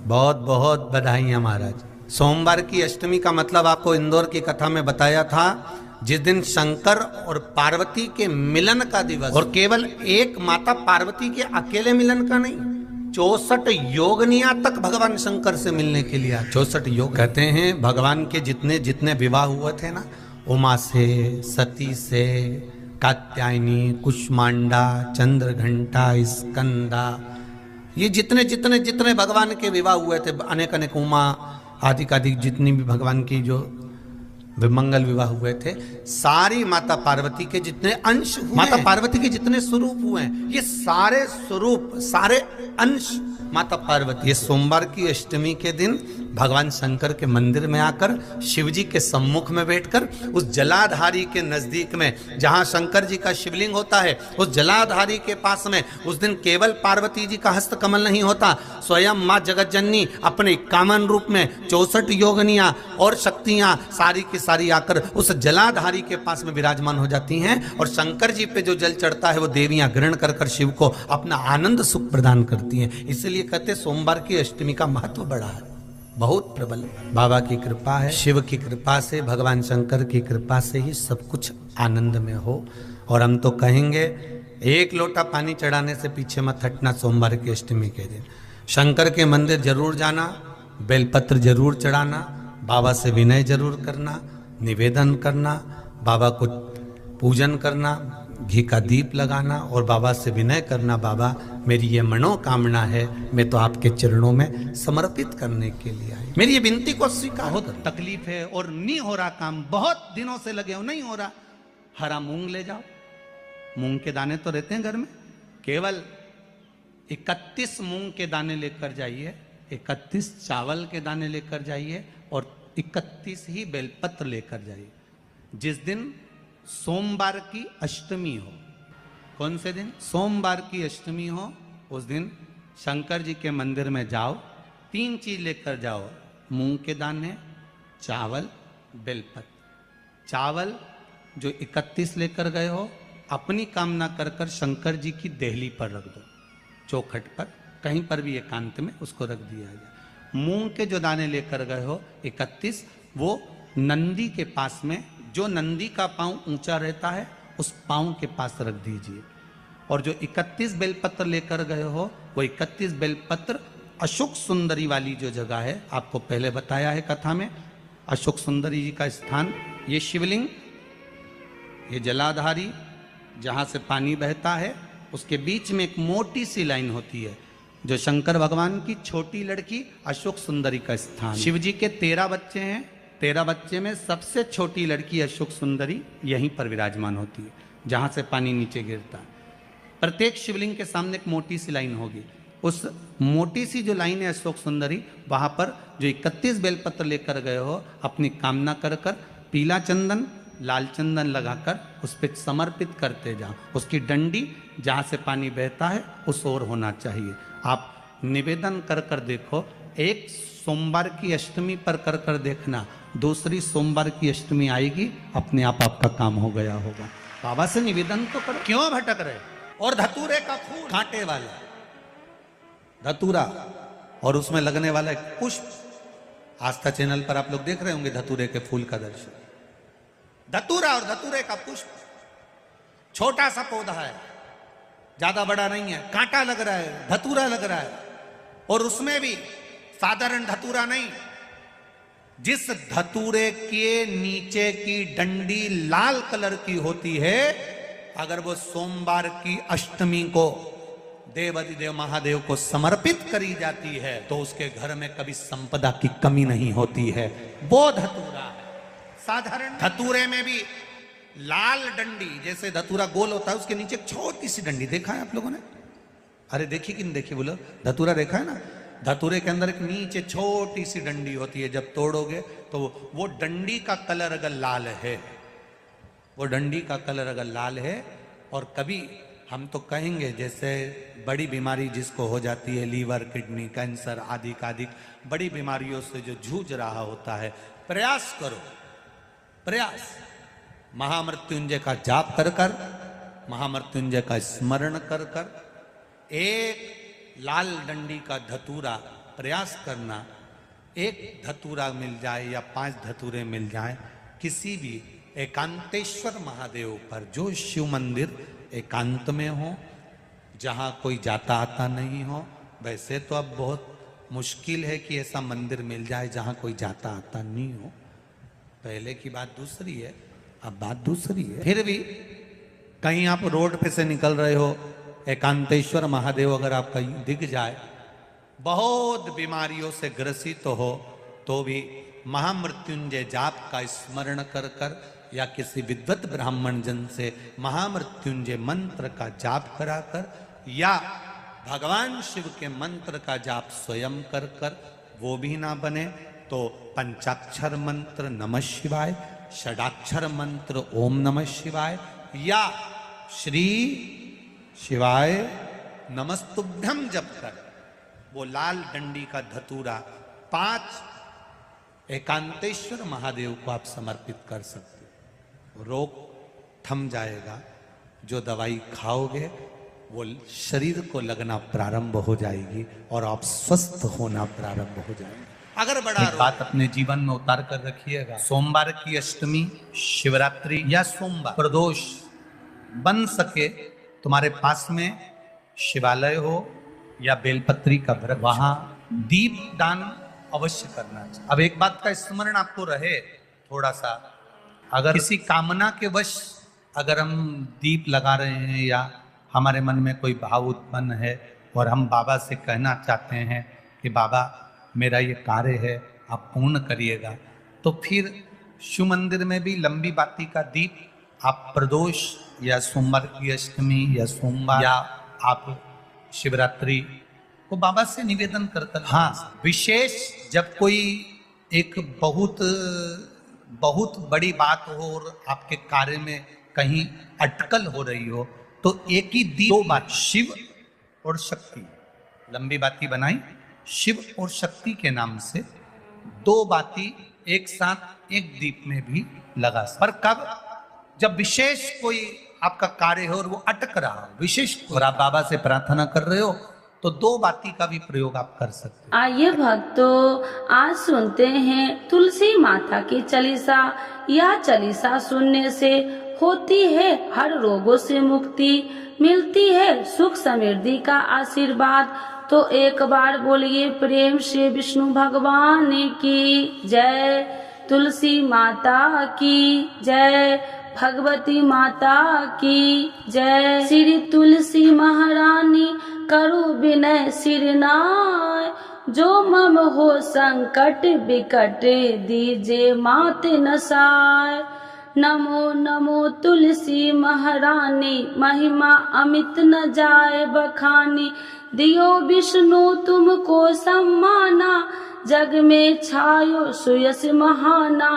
बहुत बहुत बधाइयाँ महाराज। सोमवार की अष्टमी का मतलब आपको इंदौर की कथा में बताया था, जिस दिन शंकर और पार्वती के मिलन का दिवस, और केवल एक माता पार्वती के अकेले मिलन का नहीं, 64 योगनिया तक भगवान शंकर से मिलने के लिए। 64 योग कहते हैं भगवान के जितने जितने विवाह हुए थे ना, उमा से, सती से, कात्यायनी, कुष्मांडा, चंद्रघंटा, स्कंदा, ये जितने जितने जितने भगवान के विवाह हुए थे, अनेक अनेक उमा आदि जितनी भी भगवान की जो विमंगल विवाह हुए थे, सारी माता पार्वती के जितने अंश हुए, माता पार्वती के जितने स्वरूप हुए हैं, ये सारे स्वरूप, सारे अंश माता पार्वती। ये सोमवार की अष्टमी के दिन भगवान शंकर के मंदिर में आकर शिव जी के सम्मुख में बैठकर उस जलाधारी के नजदीक में, जहां शंकर जी का शिवलिंग होता है, उस जलाधारी के पास में उस दिन केवल पार्वती जी का हस्त कमल नहीं होता, स्वयं मां जगत जननी अपने कामन रूप में 64 योगनियां और शक्तियां सारी की सारी आकर उस जलाधारी के पास में विराजमान हो जाती हैं, और शंकर जी पे जो जल चढ़ता है वो देवियां ग्रहण कर कर शिव को अपना आनंद सुख प्रदान करती हैं। इसलिए कहते सोमवार की अष्टमी का महत्व बड़ा है, बहुत प्रबल। बाबा की कृपा है, शिव की कृपा से, भगवान शंकर की कृपा से ही सब कुछ आनंद में हो। और हम तो कहेंगे एक लोटा पानी चढ़ाने से पीछे मत हटना। सोमवार की अष्टमी के दिन शंकर के मंदिर जरूर जाना, बेलपत्र जरूर चढ़ाना, बाबा से विनय जरूर करना, निवेदन करना, बाबा को पूजन करना, घी का दीप लगाना और बाबा से विनय करना, बाबा मेरी ये मनोकामना है, मैं तो आपके चरणों में समर्पित करने के लिए आई, मेरी ये विनती को स्वीकार। बहुत तकलीफ है और नहीं हो रहा काम, बहुत दिनों से लगे हो, नहीं हो रहा, हरा मूंग ले जाओ। मूंग के दाने तो रहते हैं घर में, केवल 31 मूंग के दाने लेकर जाइए, 31 चावल के दाने लेकर जाइए और 31 ही बेलपत्र लेकर जाइए। जिस दिन सोमवार की अष्टमी हो, कौन से दिन? सोमवार की अष्टमी हो, उस दिन शंकर जी के मंदिर में जाओ, 3 चीज लेकर जाओ, मूंग के दाने, चावल, बेलपत्र। चावल जो 31 लेकर गए हो, अपनी कामना कर कर शंकर जी की देहली पर रख दो, चौखट पर, कहीं पर भी एकांत में उसको रख दिया जाए। मूंग के जो दाने लेकर गए हो 31, वो नंदी के पास में, जो नंदी का पांव ऊंचा रहता है उस पांव के पास रख दीजिए। और जो 31 बेलपत्र लेकर गए हो, वो 31 बेलपत्र अशोक सुंदरी वाली जो जगह है, आपको पहले बताया है कथा में, अशोक सुंदरी जी का स्थान, ये शिवलिंग, ये जलाधारी जहां से पानी बहता है, उसके बीच में एक मोटी सी लाइन होती है, जो शंकर भगवान की छोटी लड़की अशोक सुंदरी का स्थान। शिव जी के 13 बच्चे हैं, 13 बच्चे में सबसे छोटी लड़की अशोक सुंदरी यहीं पर विराजमान होती है, जहां से पानी नीचे गिरता है। प्रत्येक शिवलिंग के सामने एक मोटी सी लाइन होगी, उस मोटी सी जो लाइन है अशोक सुंदरी, वहां पर जो 31 बेलपत्र लेकर गए हो, अपनी कामना कर कर पीला चंदन, लाल चंदन लगाकर उस पर समर्पित करते जाओ। उसकी डंडी जहां से पानी बहता है उस ओर होना चाहिए। आप निवेदन कर कर देखो, एक सोमवार की अष्टमी पर कर कर देखना, दूसरी सोमवार की अष्टमी आएगी, अपने आप आपका काम हो गया होगा। बाबा से निवेदन तो करो, क्यों भटक रहे? और धतूरे का फूल, कांटे वाला धतूरा, और उसमें लगने वाला एक पुष्प, आस्था चैनल पर आप लोग देख रहे होंगे धतूरे के फूल का दर्शन। धतूरा और धतूरे का पुष्प, छोटा सा पौधा है, ज्यादा बड़ा नहीं है, कांटा लग रहा है, धतूरा लग रहा है, और उसमें भी साधारण धतूरा नहीं, जिस धतूरे के नीचे की डंडी लाल कलर की होती है, अगर वो सोमवार की अष्टमी को देवाधिदेव महादेव को समर्पित करी जाती है, तो उसके घर में कभी संपदा की कमी नहीं होती है। वो धतूरा है। साधारण धतूरे में भी लाल डंडी, जैसे धतूरा गोल होता है, उसके नीचे एक छोटी सी डंडी, देखा है आप लोगों ने? अरे देखी कि नहीं देखी बोलो? धतूरा देखा है ना? धतूरे के अंदर एक नीचे छोटी सी डंडी होती है, जब तोड़ोगे तो वो डंडी का कलर अगर लाल है, वो डंडी का कलर अगर लाल है, और कभी हम तो कहेंगे जैसे बड़ी बीमारी जिसको हो जाती है, लीवर, किडनी, कैंसर आदि बड़ी बीमारियों से जो जूझ रहा होता है, प्रयास करो, प्रयास, महामृत्युंजय का जाप कर कर, महामृत्युंजय का स्मरण कर कर, एक लाल डंडी का धतूरा प्रयास करना, एक धतूरा मिल जाए या 5 धतूरे मिल जाए किसी भी एकांतेश्वर महादेव पर, जो शिव मंदिर एकांत में हो, जहाँ कोई जाता आता नहीं हो। वैसे तो अब बहुत मुश्किल है कि ऐसा मंदिर मिल जाए जहाँ कोई जाता आता नहीं हो, पहले की बात दूसरी है, अब बात दूसरी है। फिर भी कहीं आप रोड पे से निकल रहे हो, एकांतेश्वर महादेव अगर आपका दिख जाए, बहुत बीमारियों से ग्रसित हो, तो भी महामृत्युंजय जाप का स्मरण कर कर या किसी विद्वत ब्राह्मण जन से महामृत्युंजय मंत्र का जाप कराकर या भगवान शिव के मंत्र का जाप स्वयं कर कर, वो भी ना बने तो पंचाक्षर मंत्र नमः शिवाय, षडाक्षर मंत्र ओम नमः शिवाय या श्री शिवाय नमस्तुभ्यम जप कर वो लाल डंडी का धतूरा 5 एकांतेश्वर महादेव को आप समर्पित कर सकते हो। रोग थम जाएगा, जो दवाई खाओगे वो शरीर को लगना प्रारंभ हो जाएगी और आप स्वस्थ होना प्रारंभ हो जाएंगे। अगर बड़ा बात अपने जीवन में उतार कर रखिएगा, सोमवार की अष्टमी, शिवरात्रि या सोमवार प्रदोष बन सके तुम्हारे पास में शिवालय हो या बेलपत्री का वृक्ष, वहां दीप दान अवश्य करना चाहिए। अब एक बात का स्मरण आपको रहे थोड़ा सा, अगर किसी कामना के वश अगर हम दीप लगा रहे हैं या हमारे मन में कोई भाव उत्पन्न है और हम बाबा से कहना चाहते हैं कि बाबा मेरा ये कार्य है आप पूर्ण करिएगा, तो फिर शिव मंदिर में भी लंबी बाती का दीप आप प्रदोष या सोमवार की अष्टमी या सोमवार या आप शिवरात्रि को बाबा से निवेदन करकर, हाँ विशेष जब कोई एक बहुत बड़ी बात हो और आपके कार्य में कहीं अटकल हो रही हो, तो एक ही दीप 2 बात, शिव और शक्ति, लंबी बाती बनाई शिव और शक्ति के नाम से 2 बाती एक साथ एक दीप में भी लगा। पर कब, जब विशेष कोई आपका कार्य हो और वो अटक रहा हो, विशेष और आप बाबा से प्रार्थना कर रहे हो, तो 2 बाती का भी प्रयोग आप कर सकते हैं। आइए भक्तों, आज सुनते हैं तुलसी माता की चालीसा। यह चालीसा सुनने से होती है हर रोगों से मुक्ति, मिलती है सुख समृद्धि का आशीर्वाद। तो एक बार बोलिए प्रेम से विष्णु भगवान की जय, तुलसी माता की जय, भगवती माता की जय। श्री तुलसी महारानी करो विनय सिरनाय, जो मम हो संकट विकट दीजे मात नसाय। नमो नमो तुलसी महारानी, महिमा अमित न जाए बखानी। दियो विष्णु तुमको सम्माना, जग में छायो सुयस महाना।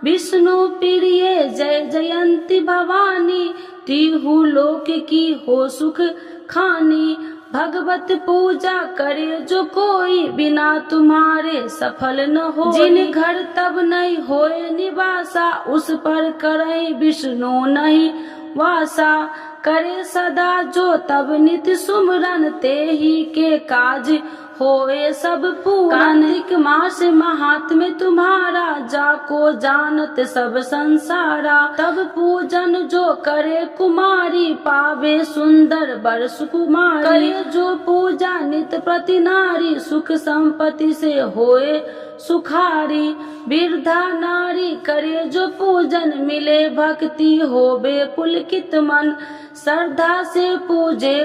विष्णु प्रिय जय जयंती भवानी, तिहु लोक की हो सुख खानी। भगवत पूजा करे जो कोई, बिना तुम्हारे सफल न हो। जिन घर तब नहीं होए निवासा, उस पर करे विष्णु नहीं वासा। करे सदा जो तब नित सुमरन, ते ही के काज होए सब पूर्ण। कार्तिक मास महात्म्य तुम्हारा, जाको जानत सब संसारा। तब पूजन जो करे कुमारी, पावे सुंदर वर सुकुमारी। करे जो पूजा नित प्रति नारी, सुख संपत्ति से होए सुखारी। वृद्धा नारी करे जो पूजन, मिले भक्ति होवे पुलकित मन। श्रद्धा से पूजे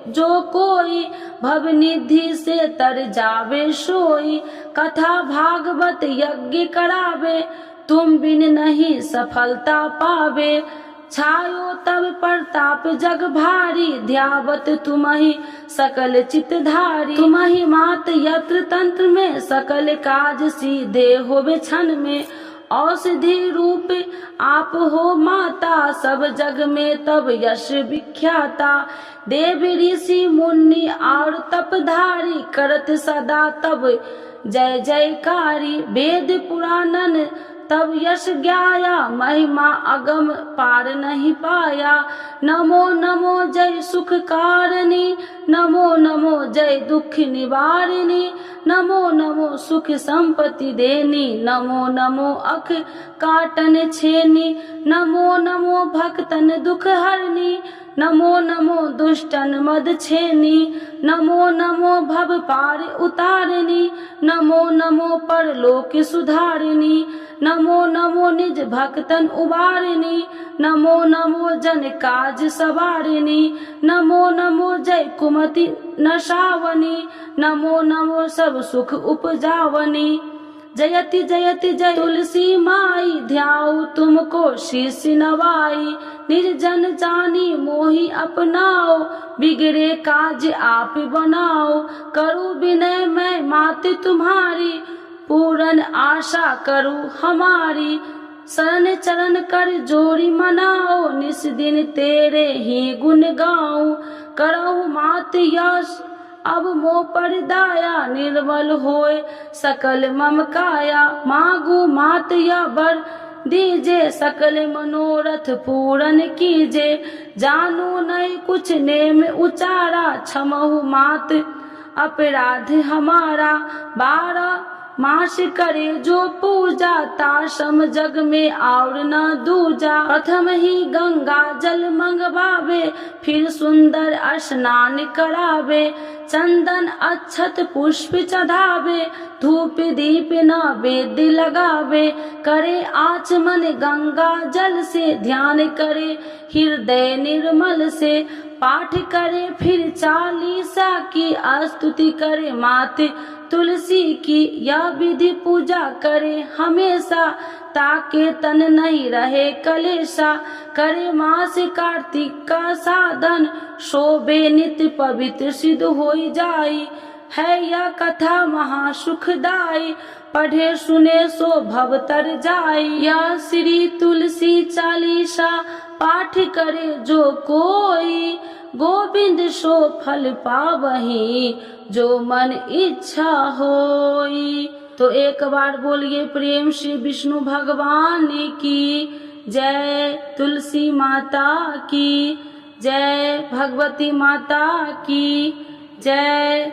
जो कोई, भवनिधि से तर जावे सोई। कथा भागवत यज्ञ करावे, तुम बिन नहीं सफलता पावे। छायो तब प्रताप जग भारी, ध्यावत तुम्हि सकल चितधारी। तुम्हि मात यत्र तंत्र में, सकल काज सीधे होवे क्षण में। औषधि रूप आप हो माता, सब जग में तब यश विख्याता। देव ऋषि मुनि और तपधारी, करत सदा तब जय जयकारी। वेद पुराणन तब यश ज्ञाया महिमा अगम पार नहीं पाया। नमो नमो जय सुख कारिणी, नमो नमो जय दुख निवारिणी, नमो नमो सुख संपत्ति देनी, नमो नमो अख काटन छेनी, नमो नमो भक्तन दुख हरनी, नमो नमो दुष्टन मद छेनी, नमो नमो भव पार उतारिणी, नमो नमो परलोक सुधारिणी, नमो नमो निज भक्तन उबारिणी, नमो नमो जन काज सवारिणी, नमो नमो जय कुमति नशावनी, नमो नमो सब सुख उपजावनी। जयति जयति जय तुलसी माई, ध्याऊ तुमको शीश नवाई, निर्जन जानी मोहि अपनाओ, बिगड़े काज आप बनाओ, करूँ विनय मैं मात तुम्हारी, पूरन आशा करूँ हमारी, शरण चरण कर जोड़ी मनाओ, निस दिन तेरे ही गुण गाऊं, करहु मात यश अब मोह पर दाया, निर्मल होए सकल मम काया, मांगू मात या बर दीजे, सकल मनोरथ पूरन कीजे, जानू नहीं कुछ नेम उचारा, क्षमहु मात अपराध हमारा, 12 मास करे जो पूजा, ताशम जग में और न दूजा, प्रथम ही गंगा जल मंगवावे, फिर सुंदर स्नान करावे, चंदन अक्षत पुष्प चढ़ावे, धूप दीप नैवेद्य लगावे, करे आचमन गंगा जल से, ध्यान करे हृदय निर्मल से, पाठ करे फिर 40 की, स्तुति करे मात तुलसी की, यह विधि पूजा करे हमेशा, ताके तन नहीं रहे कलेशा, करे मास कार्तिक का साधन, शोभे नित्य पवित्र सिद्ध होई जाई, है यह कथा महासुखदाई, पढ़े सुने सो भव तर जाई, यह श्री तुलसी चालीसा, पाठ करे जो कोई, गोविंद सो फल पावही, जो मन इच्छा होई। तो एक बार बोलिए प्रेम से विष्णु भगवान की जय, तुलसी माता की जय, भगवती माता की जय,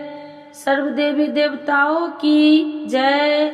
सर्व देवी देवताओं की जय।